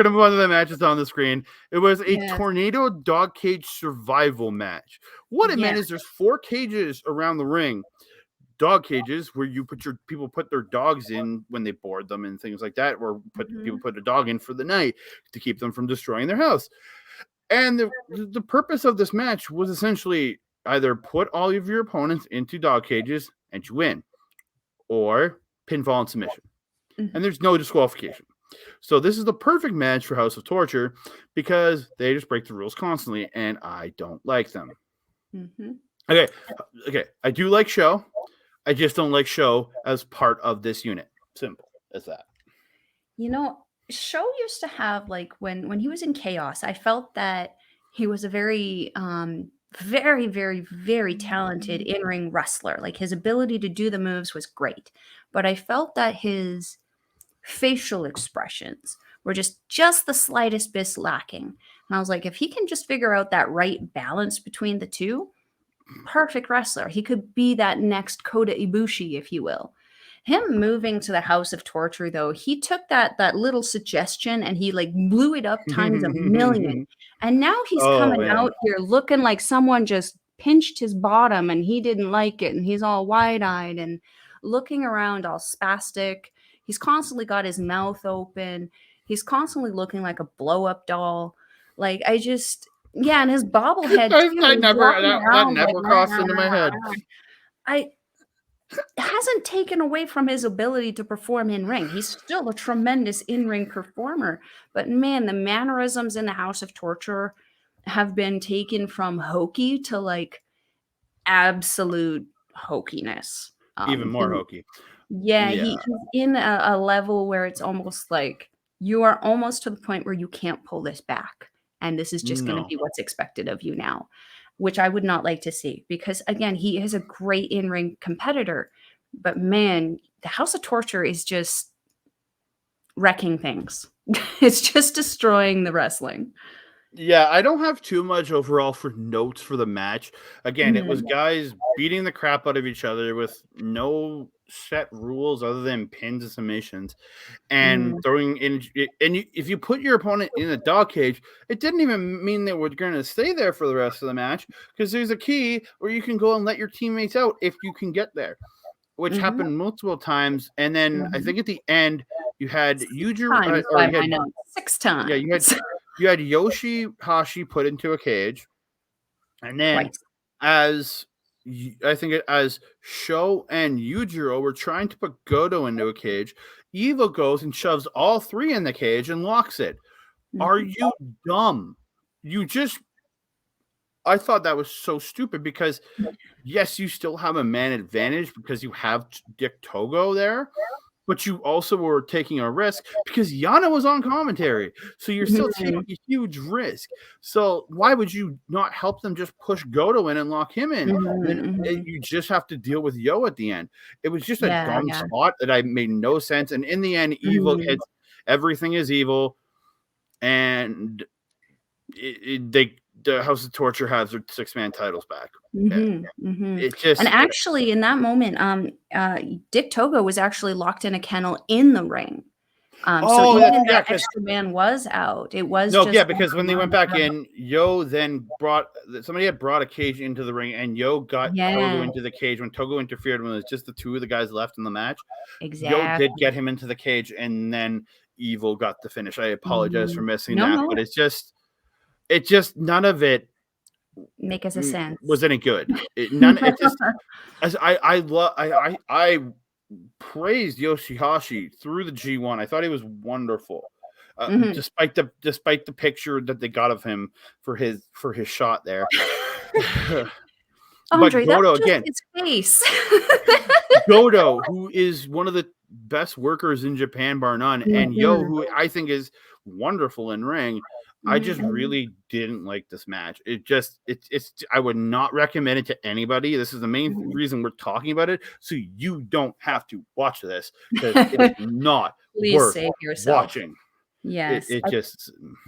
gonna move on to the matches on the screen. It was a tornado dog cage survival match. What it meant is there's 4 cages around the ring. Dog cages where you people put their dogs in when they board them and things like that, or people put a dog in for the night to keep them from destroying their house. And the purpose of this match was essentially either put all of your opponents into dog cages and you win, or pinfall and submission. And there's no disqualification. So this is the perfect match for House of Torture because they just break the rules constantly, and I don't like them. Okay. I do like Show. I just don't like Show as part of this unit. Simple as that. You know, Show used to have, like, when he was in Chaos, I felt that he was a very, very, very, very talented in-ring wrestler. Like, his ability to do the moves was great. But I felt that his facial expressions were just the slightest bit lacking. And I was like, if he can just figure out that right balance between the two, perfect wrestler. He could be that next Kota Ibushi, if you will. Him moving to the House of Torture, though, he took that little suggestion and he like blew it up times a million. And now he's coming out here looking like someone just pinched his bottom and he didn't like it. And he's all wide-eyed and looking around all spastic. He's constantly got his mouth open. He's constantly looking like a blow-up doll. Like, and his bobblehead. That never crossed into my head. It hasn't taken away from his ability to perform in ring. He's still a tremendous in-ring performer. But man, the mannerisms in the House of Torture have been taken from hokey to like absolute hokiness. Even more hokey. Yeah, he's in a level where it's almost like you are almost to the point where you can't pull this back. And this is just going to be what's expected of you now, which I would not like to see. Because, again, he is a great in-ring competitor. But, man, the House of Torture is just wrecking things. It's just destroying the wrestling. Yeah, I don't have too much overall for notes for the match. Again, it was guys beating the crap out of each other with no set rules other than pins and submissions, and throwing in. And if you put your opponent in a dog cage, it didn't even mean they were going to stay there for the rest of the match, because there's a key where you can go and let your teammates out if you can get there, which happened multiple times. And then I think at the end you had Yujiro, 6 times. Yeah, you had Yoshi-Hashi put into a cage, and then as Sho and Yujiro were trying to put Goto into a cage, Evil goes and shoves all 3 in the cage and locks it. Are you dumb? I thought that was so stupid because, yes, you still have a man advantage because you have Dick Togo there, but you also were taking a risk because Yana was on commentary. So you're still taking a huge risk. So why would you not help them just push Goto in and lock him in? And you just have to deal with Yo at the end. It was just a dumb spot that made no sense. And in the end, Evil hits everything is evil. And the House of Torture has their 6-man titles back. It just, and actually in that moment, Dick Togo was actually locked in a kennel in the ring. So even that extra man was out. It was because when they went back in, Yo then brought a cage into the ring, and Yo got Togo into the cage when Togo interfered when it was just the 2 of the guys left in the match. Exactly. Yo did get him into the cage, and then Evil got the finish. I apologize for missing that, but it's just none of it make us a sense was any good. It just, as I praised Yoshi-Hashi through the G1. I thought he was wonderful, despite the picture that they got of him for his shot there. Andre, but Goto again, his face. Goto, who is one of the best workers in Japan, bar none, and Yo, who I think is wonderful in ring. I just really didn't like this match. It's I would not recommend it to anybody. This is the main reason we're talking about it. So you don't have to watch this because it is not worth watching. Yes.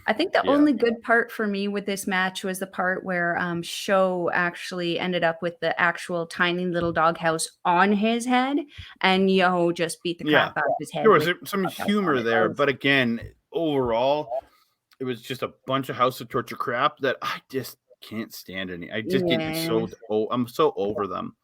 I think the only good part for me with this match was the part where Sho actually ended up with the actual tiny little doghouse on his head, and Yo just beat the crap out of his head. There was some humor there, but again, overall, it was just a bunch of House of Torture crap that I just can't stand any. I just get Yeah. so I'm so over them.